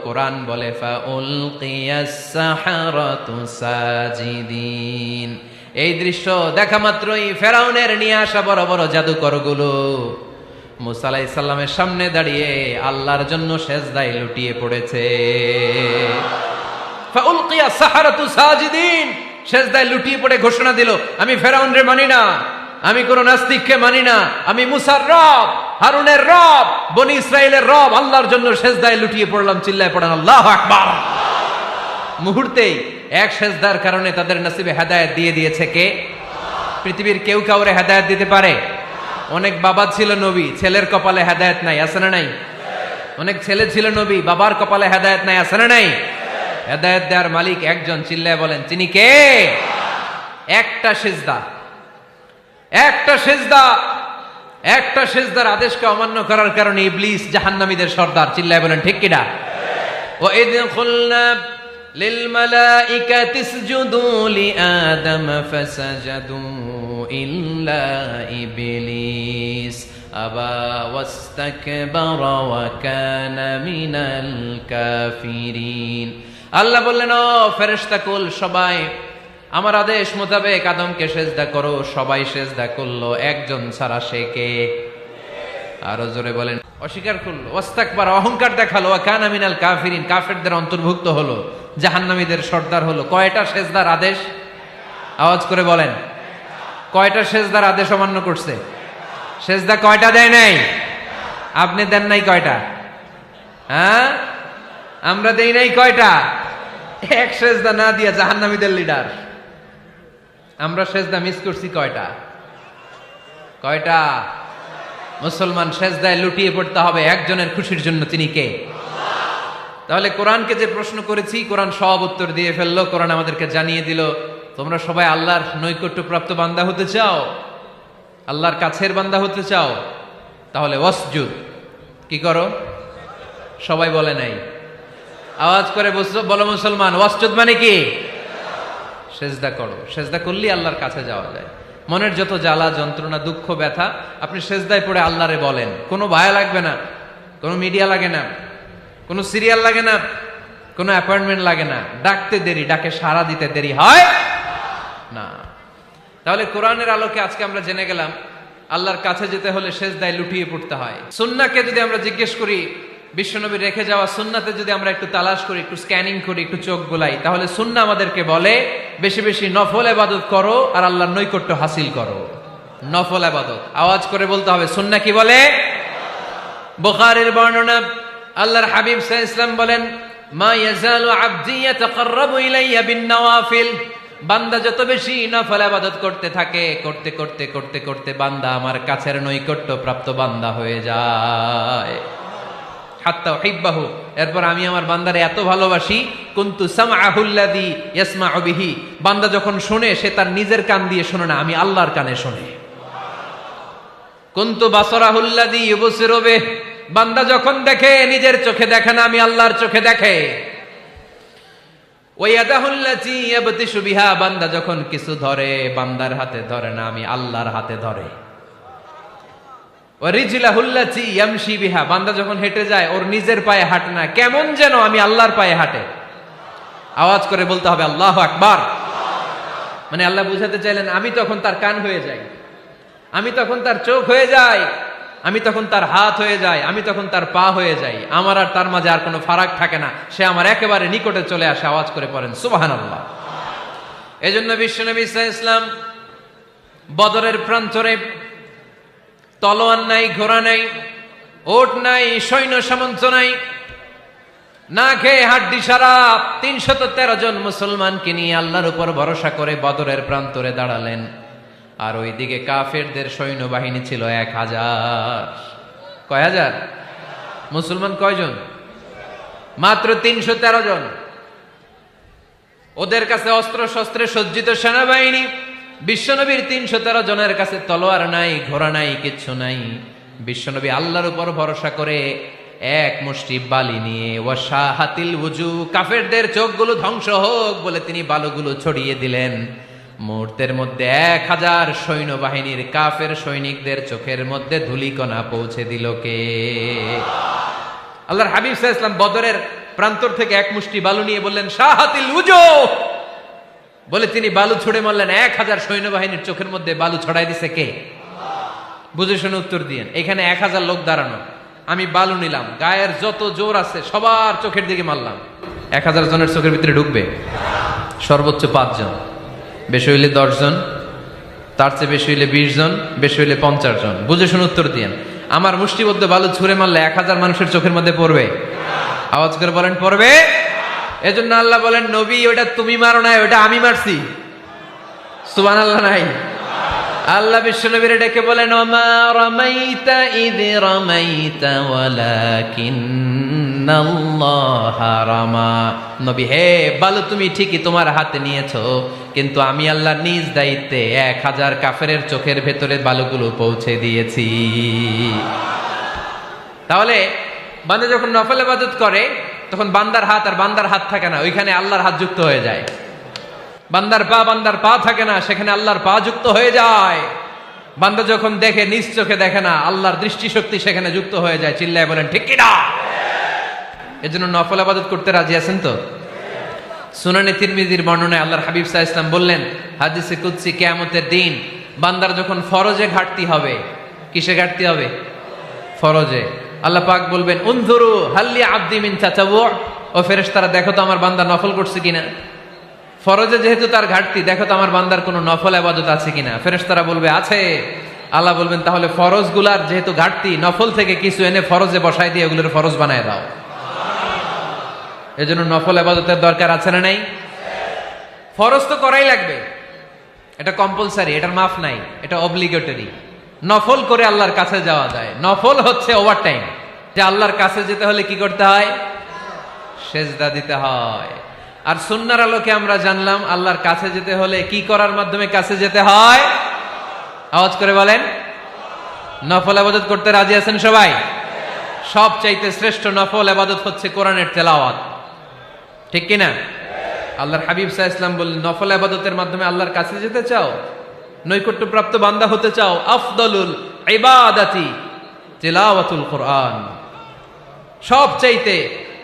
কোরআন বলে ফাউলকিয়াস সাহারাতু সাজিদিন। এই দৃশ্য দেখা মাত্রই ফেরাউনের নিয়ে আসা বড় বড় জাদুকরগুলো মুসা আলাইহিস সালামের সামনে দাঁড়িয়ে আল্লাহর জন্য সেজদায় লুটিয়ে পড়েছে। ফাউলকিয়াস সাহারাতু সাজিদিন, সেজদায় লুটিয়ে পড়ে ঘোষণা দিল, আমি ফেরাউনরে মানি না, আমি কোন নাস্তিককে মানি না, আমি মুসার রব, হারুনের রব, বনি ইসরাইলের রব, আল্লাহর জন্য সেজদায় লুটিয়ে পড়লাম। চিল্লায় পড়েন আল্লাহু আকবার। মুহূর্তেই এক সেজদার কারণে তাদের নসিবে হেদায়েত দিয়ে দিয়েছে কে? পৃথিবীর কেউ কাউরে হেদায়েত দিতে পারে? অনেক বাবা ছিল নবী, ছেলের কপালে হেদায়েত নাই, আছে না নাই? অনেক ছেলে ছিল নবী, বাবার কপালে হেদায়েত নাই, আছে না নাই? হেদায়েত দেওয়ার মালিক একজন, চিল্লায় বলেন তিনি কে? একটা সিজদা, একটা সিজদা, একটা সিজদার আদেশকে অমান্য করার কারণে ইবলিস জাহান্নামীদের সর্দার। চিল্লায় বলেন ঠিক কিনা? ওয়া ইয কুলনা লিল মালাইকাতি ইসজুদু লিআদম ফাসাজাদু ইল্লা ইবলিস আবা ওয়াস্তাকবারা ওয়া কানা মিনাল কাফিরিন। আল্লাহ বললেন, ও ফেরেশতা কুল সবাই আমার আদেশ মোতাবেক আদমকে সেজদা করো। সবাই সেজদা করলো, একজন ছাড়া, সে কে? আরো জোরে বলেন। অস্বীকার করলো, ওয়াস্তাকবার, অহংকার দেখালো, ওয়া কানা মিনাল কাফিরিন, কাফেরদের অন্তর্ভুক্ত হলো, জাহান্নামীদের সর্দার হলো। কয়টা সেজদার আদেশ? আওয়াজ করে বলেন, কয়টা সেজদার আদেশ অমান্য করছে? সেজদা কয়টা দেয় নাই? আপনি দেন নাই কয়টা? হ্যাঁ, আমরা দেই নাই কয়টা? এক সেজদা না দিয়া জাহান্নামীদের লিডার। আমরা সেজদা মিস করছি কয়টা? কয়টা? মুসলমান সেজদায় লুটিয়ে পড়তে হবে একজনের খুশির জন্য, তিনি কে? তাহলে কোরআনকে যে প্রশ্ন করেছি, কোরআন সব উত্তর দিয়ে ফেললো। কোরআন আমাদেরকে জানিয়ে দিল, তোমরা সবাই আল্লাহর নৈকট্যপ্রাপ্ত বান্দা হতে চাও, আল্লাহর কাছের বান্দা হতে চাও, তাহলে ওয়াসজুদ, কি করো? সবাই বলে নাই, আওয়াজ করে বলো মুসলমান, ওয়াসজুদ মানে কি? সেজদা করো। সেজদা করলেই আল্লাহর কাছে যাওয়া যায়। মনের যত জ্বালা যন্ত্রণা দুঃখ ব্যথা আপনি সেজদায় পড়ে আল্লাহরে বলেন। কোনো ভায়া লাগবে না, কোনো মিডিয়া লাগে না, কোনো সিরিয়াল লাগে না, কোনো অ্যাপয়েন্টমেন্ট লাগে না। ডাকতে দেরি, ডাকে সাড়া দিতে দেরি হয় না। তাহলে কোরআনের আলোকে আজকে আমরা জেনে গেলাম আল্লাহর কাছে যেতে হলে সেজদায় লুটিয়ে পড়তে হয়। সুন্নাহকে যদি আমরা জিজ্ঞেস করি বিশ্বনবী রেখে যাওয়া সুন্নাতে যদি আমরা একটু তালাশ করি, একটু স্ক্যানিং করি, একটু চোখ গোলাই, তাহলে সুন্নাহ আমাদেরকে বলে বেশি বেশি নফল ইবাদত করো আর আল্লাহর নৈকট্য হাসিল করো। নফল ইবাদত আওয়াজ করে বলতে হবে। সুন্নাহ কি বলে? বুখারীর বর্ণনা, আল্লাহর হাবিব সাল্লাল্লাহু আলাইহি ওয়াসাল্লাম বলেন, মা ইয়াজালু আবদি ইয়াতাকাররাবু ইলাইয়া বিন-নওয়াফিল, বান্দা যত বেশি নফল ইবাদত করতে থাকে, করতে করতে করতে করতে বান্দা আমার কাছের নৈকট্য প্রাপ্ত বান্দা হয়ে যায়। হাত্তা উহিব্বাহু, এরপর আমি আমার বান্দারে এত ভালোবাসি, কুনতু সামআহুল্লাযী ইয়াসমাউ বিহি, বান্দা যখন শুনে সে তার নিজের কান দিয়ে শুনে না, আমি আল্লাহর কানে শুনে। কুনতু বাসারাহুল্লাযী ইউবসিরু বিহি, বান্দা যখন দেখে নিজের চোখে দেখে না, আমি আল্লাহর চোখে দেখে। ওয়ায়াদাহুল্লাতী ইয়াবতিশু বিহা, বান্দা যখন কিছু ধরে বান্দার হাতে ধরে না, আমি আল্লাহর হাতে ধরে। ওয়ারিজলাহুল্লাতী ইয়ামশি বিহা, বান্দা যখন হেঁটে যায় ওর নিজের পায়ে হাঁটে না, কেমন যেন আমি আল্লাহর পায়ে হাঁটে। আওয়াজ করে বলতে হবে আল্লাহু আকবার। মানে আল্লাহ বুঝাতে চাইলেন আমি তখন তার কান হয়ে যাই, আমি তখন তার চোখ হয়ে যাই, আমি তখন তার হাত হয়ে যাই, আমি তখন তার পা হয়ে যাই, আমার আর তার মাঝে আর কোনো ফারাক থাকে না, সে আমার একেবারে নিকটে চলে আসে। আওয়াজ করে পড়েন সুবহানাল্লাহ। এজন্য বিশ্বনবী সাল্লাল্লাহু আলাইহি ওয়াসাল্লাম বদরের প্রান্তরে তলোয়ার নাই, ঘোড়া নাই, ওট নাই, সৈন্য সামন্ত নাই, না খেয়ে হাড্ডি সারা ৩১৩ জন মুসলমানকে নিয়ে আল্লাহর উপর ভরসা করে বদরের প্রান্তরে দাঁড়ালেন। আর ওইদিকে কাফেরদের সৈন্যবাহিনী ছিল ১,০০০। কয় হাজার? মুসলমান কয়জন? মাত্র ৩১৩ জন। ওদের কাছে অস্ত্র শস্ত্রে সজ্জিত সেনাবাহিনী, বিশ্বনবীর ৩১৩ জনের কাছে তলোয়ার নাই, ঘোড়া নাই, কিচ্ছু নাই। বিশ্বনবী আল্লাহর উপর ভরসা করে এক মুষ্টি বালি নিয়ে, ওয়াশাহাতিল ওযু, কাফেরদের চোখগুলো ধ্বংস হোক বলে তিনি বালুগুলো ছড়িয়ে দিলেন। মুহূর্তের মধ্যে ১,০০০ সৈন্যবাহিনীর কাফের সৈনিকদের চোখের মধ্যে ধূলিকণা পৌঁছে দিল কে? আল্লাহর হাবিব সাল্লাল্লাহু আলাইহি ওয়াসাল্লাম বদরের প্রান্তর থেকে এক মুষ্টি বালু নিয়ে বললেন শাহাতিল ওযু, বলে তিনি বালু ছুড়ে মারলেন। ১,০০০ সৈন্যবাহিনীর চোখের মধ্যে বালু ছড়াই দিছে কে? বুঝে শুনে উত্তর দিয়েন। এখানে ১,০০০ লোক দাঁড়ানো, আমি বালু নিলাম, গায়ের যত জোর আছে সবার চোখের দিকে মারলাম। ১,০০০ জনের চোখের ভিতরে ঢুকবে? সর্বোচ্চ ৫ জন, বেশি হইলে ১০ জন, তার চেয়ে বেশি হইলে ২০ জন, বেশি হইলে ৫০ জন। বুঝে শুনে উত্তর দিয়েন। আমার মুষ্টিবদ্ধ বালু ছুঁড়ে মারলে ১,০০০ মানুষের চোখের মধ্যে পড়বে? আওয়াজ করে বলেন পড়বে। এজন্য আল্লাহ বলেন নবী ওটা তুমি মারো নাই, ওটা আমি মারছি। সুবহানাল্লাহ নাই? আল্লাহ বিশ্বনবীর ডেকে বলেন ওমা রামাইতা ইয রামাইতা ওয়ালাকিন্নাল্লাহা রামা। নবী হে, বালু তুমি ঠিকই তোমার হাতে নিয়েছো, কিন্তু আমি আল্লাহ নিজ দায়িত্বে ১,০০০ কাফেরের চোখের ভেতরে বালুগুলো পৌঁছে দিয়েছি। তাহলে বান্দা যখন নফল ইবাদত করে তখন বান্দার হাত আর বান্দার হাত থাকে না, ওইখানে আল্লাহর হাত যুক্ত হয়ে যায়। বান্দার পা থাকে না, সেখানে আল্লাহর পা যুক্ত হয়ে যায়। বান্দা যখন দেখে নিজ চোখে দেখে না, আল্লাহর দৃষ্টিশক্তি সেখানে যুক্ত হয়ে যায়। চিল্লায় বলেন ঠিক কিনা? এজন্য নফল ইবাদত করতে রাজি আছেন তো? সুনানে তিরমিজির বর্ণনায় আল্লাহর হাবিব সাল্লাল্লাহু আলাইহি ওয়াসাল্লাম বললেন হাদিসে কুদসি, কিয়ামতের দিন বান্দার যখন ফরজে ঘাটতি হবে, কিসে ঘাটতি হবে? ফরজে। আল্লাহ পাক বলবেন উনজুরু হাল্লি আবদি মিন তাতাওয়ু, ও ফেরেশতারা দেখো তো আমার বান্দা নফল করছে কিনা। ফরজে যেহেতু তার ঘাটতি, দেখো তো আমার বান্দার কোনো নফল ইবাদত আছে কিনা। ফেরেশতারা বলবে আছে। আল্লাহ বলবেন তাহলে ফরজগুলার যেহেতু ঘাটতি, নফল থেকে কিছু এনে ফরজে বসাই দিয়ে ওগুলোর ফরজ বানায় দাও। এজন্য নফল ইবাদতের দরকার আছে না নাই? ফরজ তো করাই লাগবে, এটা কম্পালসারি, এটার মাফ নাই, এটা অব্লিগেটরি। নফল করে আল্লাহর কাছে যাওয়া যায়। নফল হচ্ছে ওভারটাইম, যে আল্লাহর কাছে যেতে হলে কি করতে হয়? সেজদা দিতে হয়। আর সুন্নাহর আলোকে আমরা জানলাম আল্লাহর কাছে যেতে হলে কি করার মাধ্যমে কাছে যেতে হয়? আওয়াজ করে বলেন নফল ইবাদত করতে রাজি আছেন সবাই? সবচাইতে শ্রেষ্ঠ নফল ইবাদত হচ্ছে কোরআনের তেলাওয়াত, ঠিক কিনা? আল্লাহর হাবিব সাল্লাল্লাহু আলাইহি ওয়াসাল্লাম বললেন নফল ইবাদতের মাধ্যমে আল্লাহর কাছে যেতে চাও, নৈকট্যপ্রাপ্ত বান্দা হতে চাও, আফদলুল ইবাদাতি তিলাওয়াতুল কোরআন। সবচাইতে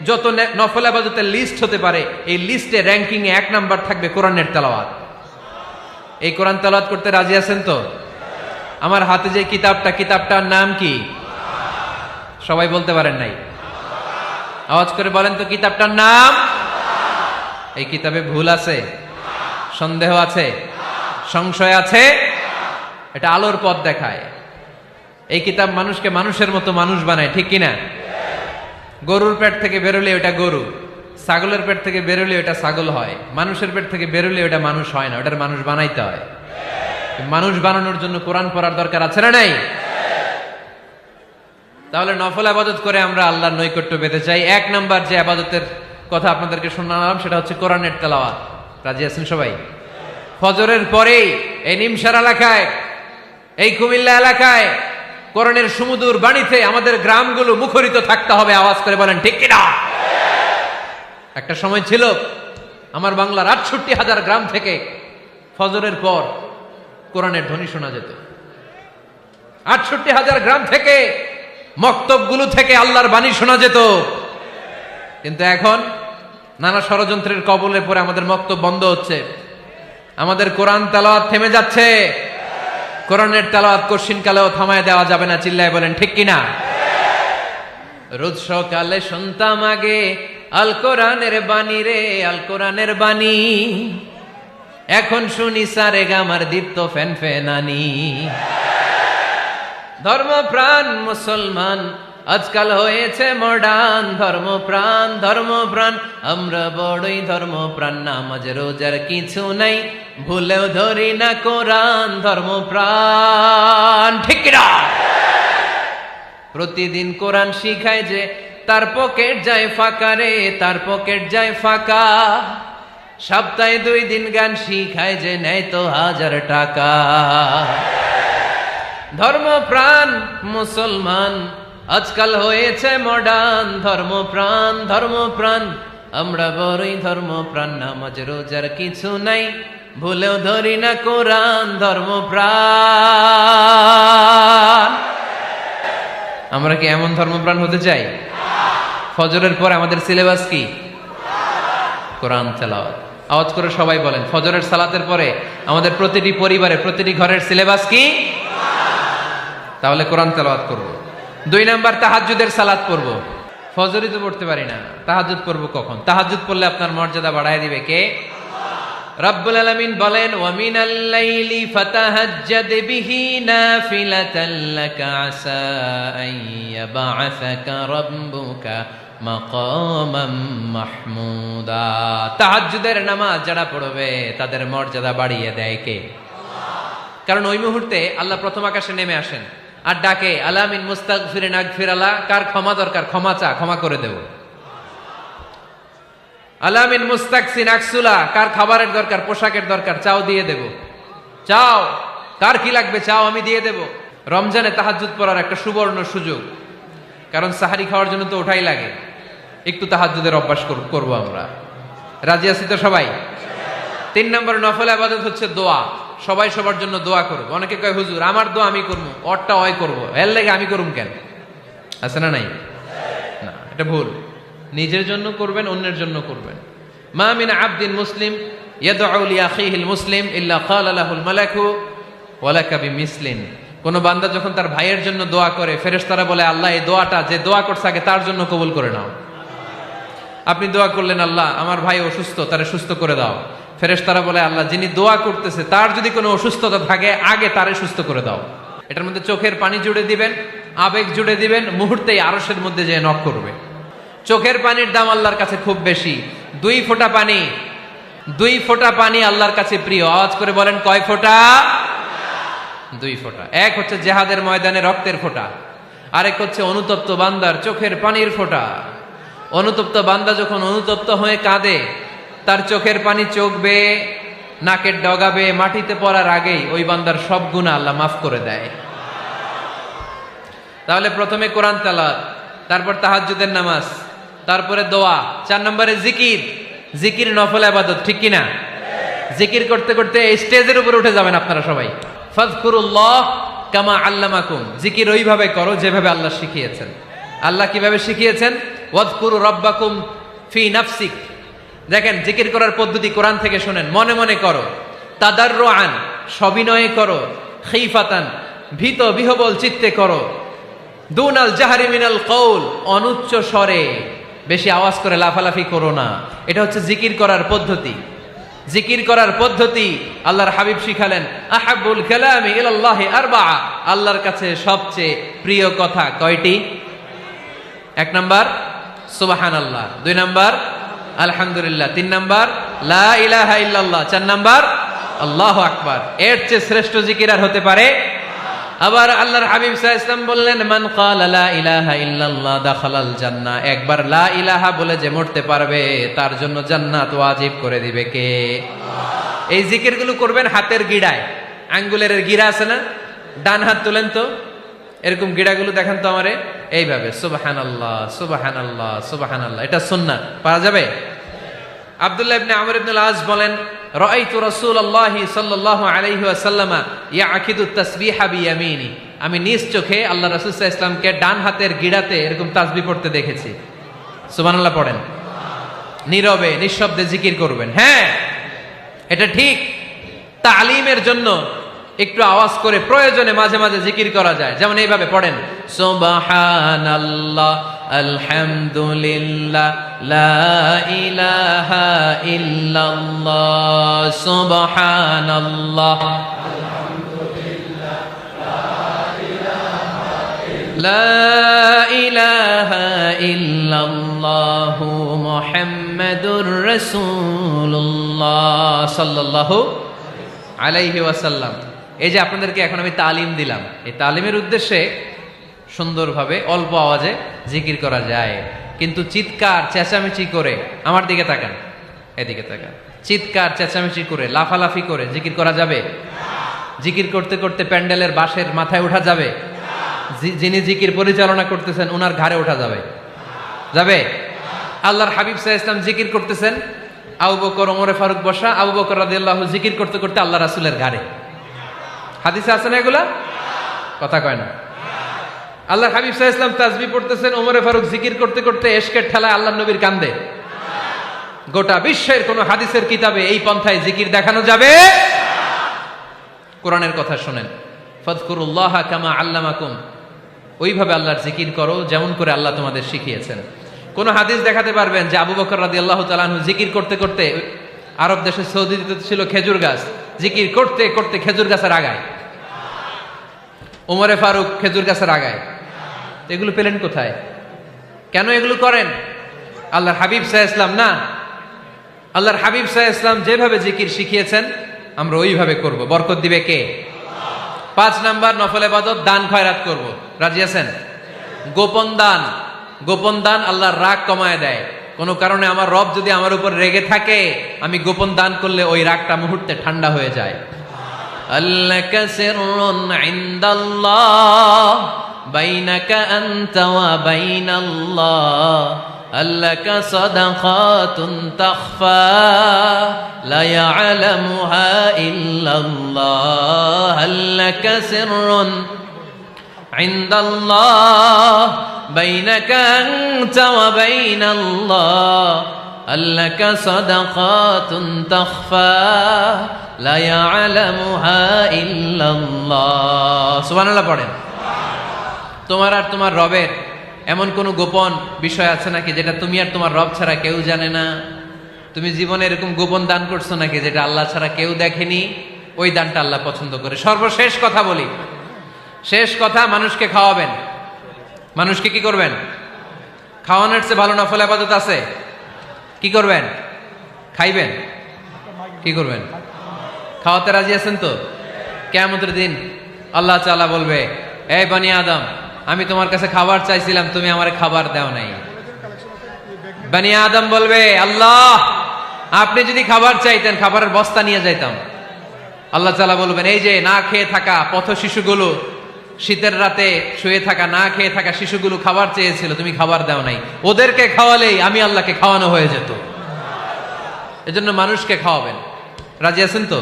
যত নফল ইবাদতের লিস্ট হতে পারে, এই লিস্টে র্যাঙ্কিং এ ১ নাম্বার থাকবে কোরআনের তেলাওয়াত। এই কোরআন তেলাওয়াত করতে রাজি আছেন তো? আমার হাতে যে কিতাবটার নাম কি? সবাই বলতে পারেন নাই? আওয়াজ করে বলেন তো কিতাবটার নাম? এই কিতাবে ভুল আছে? সন্দেহ আছে? সংশয় আছে? এটা আলোর পথ দেখায়। এই কিতাব মানুষকে মানুষের মতো মানুষ বানায়, ঠিক কিনা? গরুর পেট থেকে বেরোলে ওটা গরু, ছাগলের পেট থেকে বেরোলে ওটা ছাগল হয়, মানুষের পেট থেকে বেরোলে ওটা মানুষ হয় না, ওটার মানুষ বানাইতে হয়। মানুষ বানানোর জন্য কোরআন পড়ার দরকার আছে না নাই? তাহলে নফল আবাদত করে আমরা আল্লাহর নৈকট্য পেতে চাই। এক নাম্বার যে আবাদতের কথা আপনাদেরকে শোনালাম সেটা হচ্ছে কোরআনের তেলাওয়াত। রাজি আছেন সবাই? ফজরের পরেই এই নিমসার এলাকায়, এই কুমিল্লা এলাকায় কোরআনের সুমধুর বাণীতে আমাদের গ্রামগুলো মুখরিত থাকতে হবে। আওয়াজ করে বলেন ঠিক কিনা? একটা সময় ছিল আমার বাংলার ৬৮,০০০ গ্রাম থেকে ফজরের পর কোরআনের ধ্বনি শোনা যেত। ৬৮,০০০ গ্রাম থেকে মক্তবগুলো থেকে আল্লাহর বাণী শোনা যেত। কিন্তু এখন নানা ষড়যন্ত্রের কবলে পড়ে আমাদের মক্তব বন্ধ হচ্ছে, আমাদের কোরআন তেলাওয়াত থেমে যাচ্ছে। কোরআনের তেলাওয়াত কশিনকালেও থামায় দেওয়া যাবে না। চিল্লায় বলেন ঠিক কিনা? রোজ সকালে শুনতাম আগে আল কোরআনের বাণী রে, আল কোরআনের বাণী। এখন শুনি সারে গামার দীপ্ত ফ্যান ফ্যানানি। ধর্মপ্রাণ মুসলমান আজকাল হয়েছে মডার্ন। ধর্মপ্রাণ ধর্মপ্রাণ আমরা বড়ই ধর্মপ্রাণ। নামাজ রোজার কিছু নাই, ভুলেও ধরি না কোরআন। ধর্মপ্রাণ ঠিক কিনা? প্রতিদিন কোরআন শিখায় যে তার পকেট যায় ফাঁকা রে, তার পকেট যায় ফাঁকা। সপ্তাহে 2 দিন গান শিখায় যে নেয় তো 1000 টাকা। ধর্মপ্রাণ মুসলমান আজকাল হয়েছে মডার্ন। ধর্মপ্রাণ ধর্মপ্রাণ আমরা বড়ই ধর্মপ্রাণ। নামাজ রোজার কিছু নাই, ভুলেও ধরি না কোরআন। ধর্মপ্রাণ। আমরা কি এমন ধর্মপ্রাণ হতে চাই? ফজরের পর আমাদের সিলেবাস কি? কোরআন তেলাওয়াত। আওয়াজ করে সবাই বলেন, ফজরের সালাতের পরে আমাদের প্রতিটি পরিবারে, প্রতিটি ঘরের সিলেবাস কি? তাহলে কোরআন তেলাওয়াত করব। 2 নাম্বার তাহাজ্জুদের সালাত পড়ব। ফজরই তো পড়তে পারি না, তাহাজ্জুদ পড়ব কখন? তাহাজ্জুদ পড়লে আপনার মর্যাদা বাড়ায় দিবে কে? রব্বুল আলামিন বলেন, ওয়া মিনাল লাইলি ফাতাহাজ্জাদ বিহি নাফিলাতান লাকা আসা আন ইয়াবআসাকা রাব্বুকা মাকামাম মাহমুদা। তাহাজ্জুদের নামাজ যারা পড়বে তাদের মর্যাদা বাড়িয়ে দেয় কে? কারণ ওই মুহূর্তে আল্লাহ প্রথম আকাশে নেমে আসেন আর ডাকে, আলা মিন মুস্তাগফিরিন আগফিরালা। কার ক্ষমা দরকার? ক্ষমা চা, ক্ষমা করে দেব। আলা মিন মুস্তাকসিন আকসুলা। কার খাবারের দরকার? পোশাকের দরকার? চাও, দিয়ে দেব। চাও, কার কি লাগবে? চাও, আমি দিয়ে দেব। রমজানে তাহাজ্জুদ পড়ার একটা সুবর্ণ সুযোগ, কারণ সাহারি খাওয়ার জন্য তো ওঠাই লাগে। একটু তাহাজ্জুদের অভ্যাস করব আমরা। রাজি আছি তো সবাই? 3 নম্বর নফল ইবাদত হচ্ছে দোয়া। সবাই সবার জন্য দোয়া করব। অনেকে কয়, হুজুর আমার দোয়া আমি করবো, ওরটা ওই করবো, এর লাগে আমি করুম কেন? আছে না নাই? না, এটা ভুল। নিজের জন্য করবেন, অন্যের জন্য করবেন। মা মিন আবদিন মুসলিম ইয়াদউ লিআখিহিল মুসলিম ইল্লা ক্বালা লাহুল মালাকু ওয়া লাকা বিমিসলিন। কোন বান্দা যখন তার ভাইয়ের জন্য দোয়া করে, ফেরেশতারা বলে, আল্লাহ এই দোয়াটা যে দোয়া করছে আগে তার জন্য কবুল করে নাও। আপনি দোয়া করলেন, আল্লাহ আমার ভাই অসুস্থ, তারে সুস্থ করে দাও। ফেরেশতারা বলে, আল্লাহ যিনি দোয়া করতেছে তার যদি কোনো অসুস্থতা থাকে আগে তারে সুস্থ করে দাও। এটার মধ্যে চোখের পানি জুড়ে দিবেন, আবেগ জুড়ে দিবেন, মুহূর্তেই আরশের মধ্যে যে নক করবে। চোখের পানির দাম আল্লাহর কাছে খুব বেশি। 2 ফোঁটা পানি, 2 ফোঁটা পানি আল্লাহর কাছে প্রিয়। আওয়াজ করে বলেন, কয় ফোঁটা? 2 ফোঁটা। এক হচ্ছে জিহাদের ময়দানে রক্তের ফোঁটা, আরেক হচ্ছে অনুতপ্ত বান্দার চোখের পানির ফোঁটা। অনুতপ্ত বান্দা যখন অনুতপ্ত হয়ে কাঁদে, তার চোখের পানি চোখ বেয়ে নাকের ডগাবে মাটিতে পড়ার আগেই ওই বান্দার সব গুনাহ আল্লাহ মাফ করে দেয়। তাহলে প্রথমে কোরআন তেলাওয়াত, তারপর তাহাজ্জুদের নামাজ, তারপরে দোয়া। 4 নম্বরে জিকির। জিকির নফল ইবাদত, ঠিক কিনা? জিকির করতে করতে এই স্টেজের উপরে উঠে যাবেন আপনারা সবাই। ফাযকুরুল্লাহ কামা আল্লামাকুম। জিকির ওইভাবে করো যেভাবে আল্লাহ শিখিয়েছেন। আল্লাহ কিভাবে শিখিয়েছেন? ওয়াযকুরু রাব্বাকুম ফি নাফসিক। দেখেন, জিকির করার পদ্ধতি কোরআন থেকে শুনেন। মনে মনে করো, তাদাররুআন সবিনয়ে করো, খিফাতান ভীত বিহবল চিত্তে করো, দুনাল জাহরি মিনাল কওল অনুচ্চ স্বরে, বেশি আওয়াজ করে লাফালাফি করো না। এটা হচ্ছে জিকির করার পদ্ধতি। জিকির করার পদ্ধতি আল্লাহর হাবিব শিখালেন, আহাব্বুল কালামি ইলাল্লাহি আরবাআ, আল্লাহর কাছে সবচেয়ে প্রিয় কথা কয়টি? 1 নাম্বার সুবহানাল্লাহ, 2 নাম্বার আলহামদুলিল্লাহ, 3 নাম্বার লা ইলাহা ইল্লাল্লাহ, 4 নাম্বার আল্লাহু আকবার। এর চেয়ে শ্রেষ্ঠ জিকির আর হতে পারে? আবার আল্লাহর হাবিব সাল্লাল্লাহু আলাইহি ওয়াসাল্লাম বললেন, মান ক্বালা লা ইলাহা ইল্লাল্লাহ দাখালাল জান্নাহ, একবার লা ইলাহা বলে যে মরতে পারবে তার জন্য জান্নাত ওয়াজিব করে দিবে কে? আল্লাহ। এই জিকিরগুলো করবেন হাতের গিড়ায়, আঙ্গুলের গিড়া আছে না, ডান হাত তুলেন তো, এরকম গিড়াগুলো দেখেন তো আমারে, এইভাবে সুবহানাল্লাহ সুবহানাল্লাহ সুবহানাল্লাহ, এটা সুন্নাহ, পারা যাবে? আব্দুল্লাহ ইবনে আমর ইবনে আল-আস বলেন, রাআইতু রাসূলুল্লাহি সাল্লাল্লাহু আলাইহি ওয়াসাল্লাম ইয়াকিদু তাসবিহা বিয়ামিনি, আমি নিজ চোখে আল্লাহ রাসূল সাল্লাল্লাহু আলাইহি ওয়াসাল্লামকে ডান হাতের গিড়াতে এরকম তাসবিহ পড়তে দেখেছি। সুবহানাল্লাহ পড়েন, নীরবে নিঃশব্দে জিকির করবেন। হ্যাঁ, এটা ঠিক। তালিমের জন্য একটু আওয়াজ করে প্রয়োজনে মাঝে মাঝে জিকির করা যায়, যেমন এইভাবে পড়েন, সুবহানাল্লাহ আলহামদুলিল্লাহ লা ইলাহা ইল্লাল্লাহ, সুবহানাল্লাহ লা ইলাহা ইল্লাল্লাহ মুহাম্মাদুর রাসূলুল্লাহ সাল্লাল্লাহু আলাইহি ওয়াসাল্লাম। এই যে আপনাদেরকে এখন আমি তালিম দিলাম, এই তালিমের উদ্দেশ্যে সুন্দরভাবে অল্প আওয়াজে জিকির করা যায়, কিন্তু চিৎকার চেঁচামেচি করে, আমার দিকে তাকান, এদিকে তাকান, চিৎকার চেঁচামেচি করে লাফালাফি করে জিকির করা যাবে? জিকির করতে করতে প্যান্ডেলের বাঁশের মাথায় ওঠা যাবে? যিনি জিকির পরিচালনা করতেছেন ওনার ঘাড়ে ওঠা যাবে? যাবে? আল্লাহর হাবিব সাল্লাল্লাহু আলাইহি ওয়াসাল্লাম জিকির করতেছেন, আবু বকর ওমরে ফারুক বসা, আবু বকর রাদিয়াল্লাহু জিকির করতে করতে আল্লাহ রাসূলের ঘাড়ে। হাদিসে আছে না এগুলা? কথা কয় না। আল্লাহর হাবিব সাল্লাল্লাহু আলাইহি ওয়াসাল্লাম তাসবিহ পড়তেছেন, ওমরে ফারুক জিকির করতে করতে এশকের ঠেলায় আল্লাহর নবীর কান্দে। গোটা বিশ্বের কোন হাদিসের কিতাবে এই পন্থায় জিকির দেখানো যাবে? কোরআনের কথা শুনেন, ফাযকুরুল্লাহা কামা আল্লামাকুম, ওইভাবে আল্লাহর জিকির করো যেমন করে আল্লাহ তোমাদের শিখিয়েছেন। কোন হাদিস দেখাতে পারবেন যে আবু বকর রাদিয়াল্লাহু তাআলা আনহু জিকির করতে করতে, আরব দেশে সৌদিতে ছিল খেজুর গাছ, জিকির করতে করতে খেজুর গাছের আগায়, ওমরে ফারুক খেজুর গাছের আগায়, এগুলো পেলেন কোথায়? কেন এগুলো করেন? আল্লাহর হাবিব সাল্লাল্লাহু আলাইহি ওয়াসাল্লাম না, আল্লাহর হাবিব সাল্লাল্লাহু আলাইহি ওয়াসাল্লাম যেভাবে জিকির শিখিয়েছেন আমরা ওইভাবে করব। বরকত দিবে কে? 5 নাম্বার নফল ইবাদত, দান খয়রাত করব। রাজি আছেন? গোপন দান, গোপন দান আল্লাহর রাগ কমায় দেয়। কোন কারণে আমার রব যদি আমার উপর রেগে থাকে, আমি গোপন দান করলে ওই রাগটা মুহূর্তে ঠান্ডা হয়ে যায়। আল্লাকা সিররুন ইনদাল্লাহ বাইনাকা আনতা ওয়া বাইনাল্লাহ, আল্লাকা সাদাকাতুন তাখফা লা ইয়ালামুহা ইল্লাল্লাহ, আল্লাকা সিররুন ইনদাল্লাহ বাইনাকা আনতা ওয়া বাইনাল্লাহ, আল্লাকা সাদাকাতুন তাখফা লা ইয়ালামুহা ইল্লাল্লাহ। সুবহানাল্লাহ পড়েন। তোমার আর তোমার রবের এমন কোন গোপন বিষয় আছে নাকি যেটা তুমি আর তোমার রব ছাড়া কেউ জানে না? তুমি জীবনে এরকম গোপন দান করছো নাকি যেটা আল্লাহ ছাড়া কেউ দেখেনি? ওই দানটা আল্লাহ পছন্দ করে। সর্বশেষ কথা বলি, শেষ কথা, মানুষকে খাওয়াবেন। মানুষকে কি করবেন? খাওয়ানোর চেয়ে ভালো নফল ইবাদত আছে? কি করবেন? খাইবেন। কি করবেন? খাওয়াতে রাজি আছেন তো? কিয়ামতের দিন আল্লাহ তাআলা বলবে, এই বনি আদম, আমি তোমার কাছে খাবার চাইছিলাম, তুমি আমারে খাবার দাও নাই। বনি আদম বলবে, আল্লাহ আপনি যদি খাবার চাইতেন খাবারের বস্তা নিয়ে যাইতাম। আল্লাহ তাআলা বলবেন, এই যে না খেয়ে থাকা পথ শিশুগুলো, শীতের রাতে শুয়ে থাকা না খেয়ে থাকা শিশুগুলো খাবার চেয়েছিল, তুমি খাবার দাও নাই, ওদেরকে খাওয়ালেই আমি আল্লাহকে খাওয়ানো হয়ে যেত। এজন্য মানুষকে খাওয়াবেন। রাজি আছেন তো?